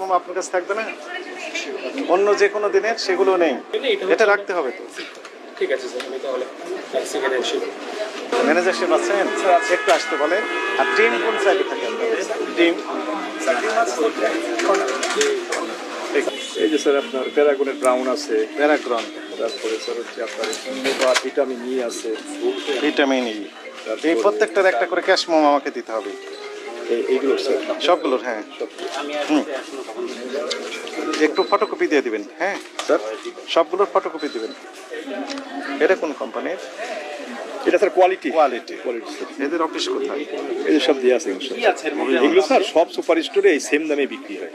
ক্যাশমোমো আপনার কাছে থাকবে না? অন্য যে কোনো দিনের সেগুলো নেই, এটা রাখতে হবে তো। ঠিক আছে স্যার, আমি তাহলে এক সেকেন্ড এসে ম্যানেজার সাহেব আছেন, একটু আসতে বলেন। আর ডিম কোন সাইডে থাকে আপনাদের? ডিম এই যে স্যার আপনার প্যারাগনের ব্রাউন আছে, প্যারাগ্রন, তারপরে স্যার হচ্ছে আপনার ইনোভা ভিটামিন ই আছে, ভিটামিন ই। এই প্রত্যেকটার একটা করে ক্যাশমোমো আমাকে দিতে হবে, এইগুলো স্যার সবগুলোর। হ্যাঁ, একটু ফটোকপি দিয়ে দিবেন। হ্যাঁ স্যার, সবগুলোর ফটোকপি দিবেন। এটা কোন কোম্পানির? এটা sir quality quality. Quality sir, এদের অফিস কোথায়? এই যে সব দিয়ে আছে এগুলো স্যার সব সুপার স্টোরে এই সেম দামে বিক্রি হয়।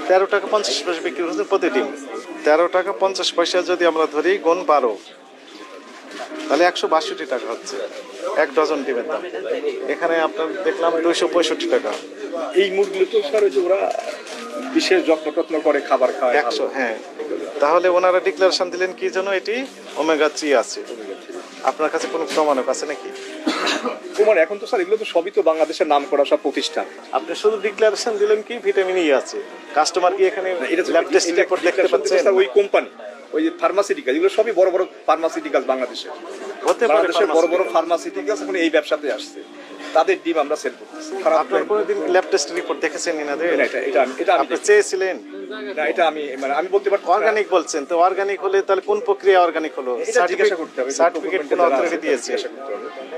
13 টাকা 50 পয়সা বিক্রি হচ্ছে প্রতি ডিম। 13 টাকা 50 পয়সা যদি আমরা ধরি গুণ 12, তাহলে 162 টাকা হচ্ছে এক ডজন ডিমের দাম। এখানে আপনার দেখলাম 265 টাকা। এই মুরগিগুলো তো স্যার ওই যে ওরা বিশেষ যত্ন টত্ন করে খাবার খায় 100। হ্যাঁ, তাহলে ওনারা ডিক্লারেশন দিলেন কি জন্য? এটি ওমেগা 3 আছে। আপনার কাছে কোনো প্রমাণক আছে নাকি? তোমার এখন তো স্যার এগুলো তো সবই তো বাংলাদেশের নাম করা সব প্রতিষ্ঠান। আপনি শুধু ডিক্লারেশন দিলেন কি ভিটামিন ই আছে। কাস্টমার কি এখানে এটা ল্যাব টেস্ট রিপোর্ট দেখতে পাচ্ছেন? স্যার ওই কোম্পানি, ওই যে ফার্মাসিউটিক্যাল, এগুলো সবই বড় বড় ফার্মাসিউটিক্যাল বাংলাদেশে, হতে পারে বাংলাদেশের বড় বড় ফার্মাসিউটিক্যাল এখন এই ব্যবসাতে আসছে, তাদের ডিম আমরা সেল করতেছি। আপনার কোনোদিন ল্যাব টেস্ট রিপোর্ট দেখেছেন এনাদের? এটা আপনি চেয়েছিলেন? না, এটা আমি মানে আমি বলতে পারছি অর্গানিক বলছেন, তো অর্গানিক হলে তাহলে কোন প্রক্রিয়া অর্গানিক হলো? এটা জিজ্ঞাসা করতে হবে, সার্টিফিকেট কোন অথরিটি দিয়েছে?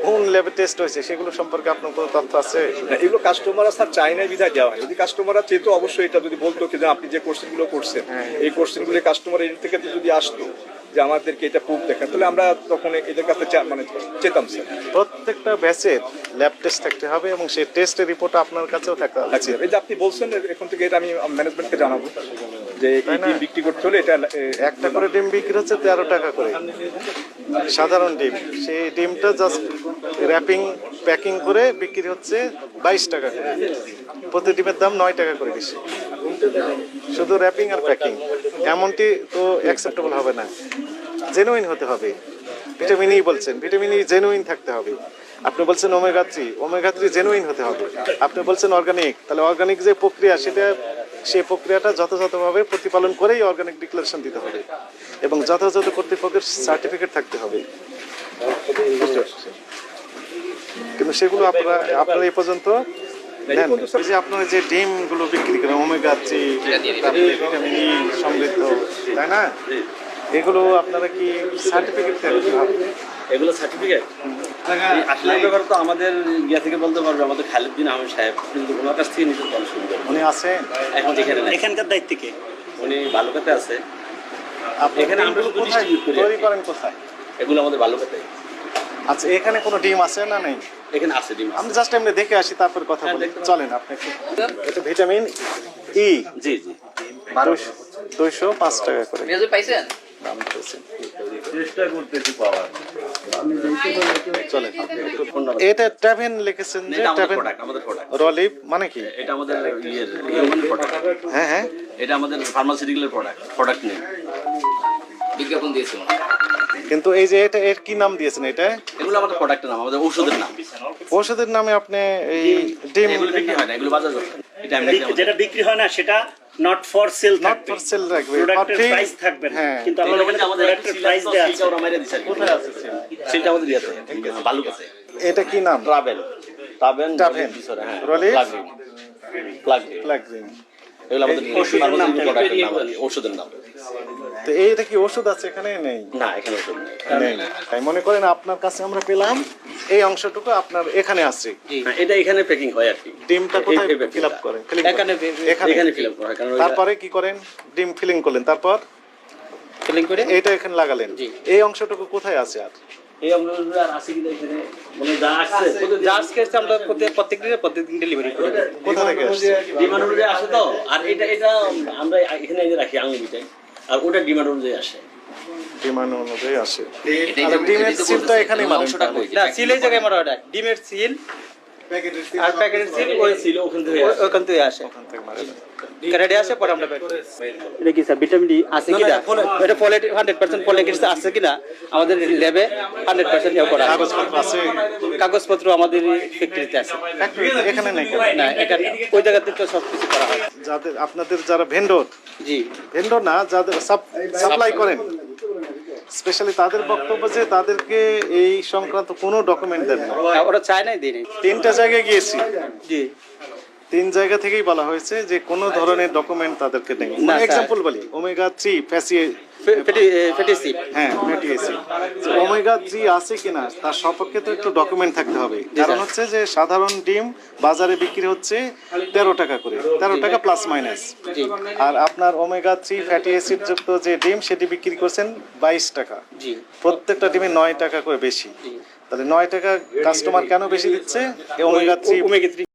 কোন ল্যাবে টেস্ট হয়েছে সেগুলো সম্পর্কে আপনার কোনো তথ্য আছে? এগুলো কাস্টমাররা স্যার চাইনায় বিধায় দেওয়া হয়। যদি কাস্টমাররা চেত অবশ্যই এটা যদি বলতো যে আপনি যে কোশ্চেনগুলো করছেন এই কোশ্চেনগুলো কাস্টমার এর থেকে যদি আসতো যে আমাদেরকে এটা প্রুফ দেখান, তাহলে আমরা তখন এদের কাছে মানে চেতাম স্যার। প্রত্যেকটা ব্যাচের ল্যাব টেস্ট থাকতে হবে এবং সেই টেস্টের রিপোর্ট আপনার কাছেও থাকতে হবে। আচ্ছা, এই যে আপনি বলছেন এখন থেকে এটা আমি ম্যানেজমেন্টকে জানাবো যে এই ডিম বিক্রি করতে হলে এটা একটা করে ডিম বিক্রি হচ্ছে 13 টাকা করে, সাধারণ ডিম। সেই ডিমটা জাস্ট র্যাপিং প্যাকিং করে বিক্রি হচ্ছে 22 টাকা করে। প্রতি ডিমের দাম 9 টাকা করে বেশি, শুধু র্যাপিং আর প্যাকিং। এমনটি তো অ্যাকসেপ্টেবল হবে না, জেনুইন হতে হবে। ভিটামিন ই বলছেন, ভিটামিন ই জেনুইন থাকতে হবে। আপনি বলছেন ওমেগা 3 জেনুইন হতে হবে। আপনি বলছেন অর্গানিক, তাহলে অর্গানিক যে প্রক্রিয়া সেটা সেই প্রক্রিয়াটা যথাযথভাবে প্রতিপালন করেই অর্গানিক ডিক্লারেশন দিতে হবে এবং যথাযথ কর্তৃপক্ষের সার্টিফিকেট থাকতে হবে। কিন্তু সেগুলো আপনারা এই পর্যন্ত নেন। এই যে আপনারা যে ডিমগুলো বিক্রি করেন ওমেগা 3 ভিটামিন ই সমৃদ্ধ, তাই না? এগুলো আপনারা কি সার্টিফিকেট দেন? এগুলো সার্টিফিকেট আসলে ব্যাপার তো আমাদের ইয়া থেকে বলতে পারবে আমাদের খালিদ্দিন আহমেদ সাহেব, কিন্তু ওনার কাছ থেকে নিজের দল শুরু করেন। উনি আছেন এখন এখানে নাই। এখানকার দায়িত্ব কে? উনি বালুকাতে আছে। আপনি এখানে আমরা ডিমগুলো শুধু কোথায় distribute করি। তৈরি করেন কোথায়? এগুলো আমাদের বালুকাতে। আচ্ছা, এখানে কোনো ডিম আছে না নেই? এখানে আছে ডিম। আমি জাস্ট এমনি দেখে আসি, তারপর কথা বলি। চলেন আপনি একটু। এটা ভিটামিন ই, জি জি 205 টাকা করে পাইছেন? দাম দিয়েছেন। চেষ্টা করতেছি পাওয়ার। চলেন, এটা ট্যাভেন লিখেছেন যে এটা আমাদের ট্যাভেন প্রোডাক্ট, আমাদের প্রোডাক্ট। রলিভ মানে কি? এটা আমাদের ইয়ের হিউম্যান প্রোডাক্ট। হ্যাঁ হ্যাঁ, এটা আমাদের ফার্মাসিউটিক্যালের প্রোডাক্ট নেই। বিজ্ঞাপন দিয়েছিল। কিন্তু এই যে এটা এর কি নাম দিয়েছেন? এটা এগুলো আমাদের প্রোডাক্টের নাম, আমাদের ঔষধের নাম। ঔষধের নামে আপনি এই ডিম এগুলো বিক্রি হয় না, এগুলো বাজার করতে। এটা এমনি যেটা বিক্রি হয় না সেটা নট ফর সেল নট থাকবে, ফর সেল রাখবে, প্রোডাক্টের ঠিক। প্রাইস থাকবে না। হ্যাঁ, কিন্তু আমাদের এখানে আমাদের প্রোডাক্টের প্রাইস দেয়া আছে। ওরা মেরে দিছে। কোথায় আছে সেল? সেটা আমাদের ইয়াতে বালুকাতে। এটা কি নাম? ট্রাভেল ট্রাভেন, হ্যাঁ, রলিভ, প্লাগ প্লাগরিন। এগুলো আমাদের ওষুধের নাম, প্রোডাক্টের নাম, ঔষধের নাম। তো এইটা কি ওষুধ আছে এখানে? নেই, না, এখানে ওষুধ নেই। নেই। তাই মনে করেন আপনার কাছে আমরা পেলাম এই অংশটুকু আপনার এখানে আছে। হ্যাঁ, এটা এখানে প্যাকিং হয় আর কি। ডিমটা কোথায় এই ফিল আপ করেন? এখানে ফিল আপ করা হয়, কারণ তারপরে কি করেন? ডিম ফিলিং করলেন, তারপর ফিলিং করে এইটা এখানে লাগালেন। এই অংশটুকু কোথায় আছে? আর এই অংশগুলো আর আছে কিনা এখানে মানে যা আসছে জার্জ আমরা প্রত্যেকদিন ডেলিভারি করি। কোথা থেকে আসছে? ডিমান্ড অনুযায়ী আসে তো। আর এটা আমরা এখানে এনে রাখি আঙুলিটাই, আর ওটা ডিমান্ড অনুযায়ী আসে। ডিমান্ড অনুযায়ী আসে। আর ডিমের সিলটা এখানেই মারেন? না, সিলের জায়গায় মারা হয় না। ডিমের সিল আর প্যাকেটের সিল ওই ছিল ওখান থেকে ওখান থেকে আসে ওখান থেকে মারা যায়। ক্যারেটে আসে পরে আমরা বের করি। এটা কি স্যার ভিটামিন ডি আছে কিনা এটা ফলেট 100% ফলিক অ্যাসিড আছে কিনা আমাদের ল্যাবে 100% ইয়ে করা আছে। কাগজপত্র আছে কাগজপত্র আমাদের ফ্যাক্টরিতে আছে ফ্যাক্টরিতে, এখানে নেই কেন? না এখানে ওই জায়গাতে তো সব কিছু করা হয়। যাদের আপনাদের যারা ভেন্ডর জি না যাদের সাপ্লাই করেন স্পেশালি তাদের বক্তব্য যে তাদেরকে এই সংক্রান্ত কোনো ডকুমেন্ট দেন না। ওরা চায় নাই দিই নাই। 3টা জায়গায় গিয়েছি, জি 3 জায়গা থেকেই বলা হয়েছে যে কোনো ধরনের ডকুমেন্ট তাদেরকে নেই। না, স্যার। এক্সাম্পল বলি, ওমেগা 3 ফ্যাটি অ্যাসিড হ্যাঁ ফ্যাটি অ্যাসিড, ওমেগা 3 আছে কিনা তার সপক্ষে তো একটু ডকুমেন্ট থাকতে হবে। কারণ স্যার। হচ্ছে যে সাধারণ ডিম বাজারে বিক্রি হচ্ছে 13 টাকা করে, 13 টাকা প্লাস মাইনাস। জি আর আপনার ওমেগা 3 ফ্যাটি অ্যাসিড যুক্ত যে ডিম সেটি বিক্রি করছেন 22 টাকা। জি প্রত্যেকটা ডিমে 9 টাকা করে বেশি। জি তাহলে 9 টাকা কাস্টমার কেন বেশি দিচ্ছে? ওমেগা 3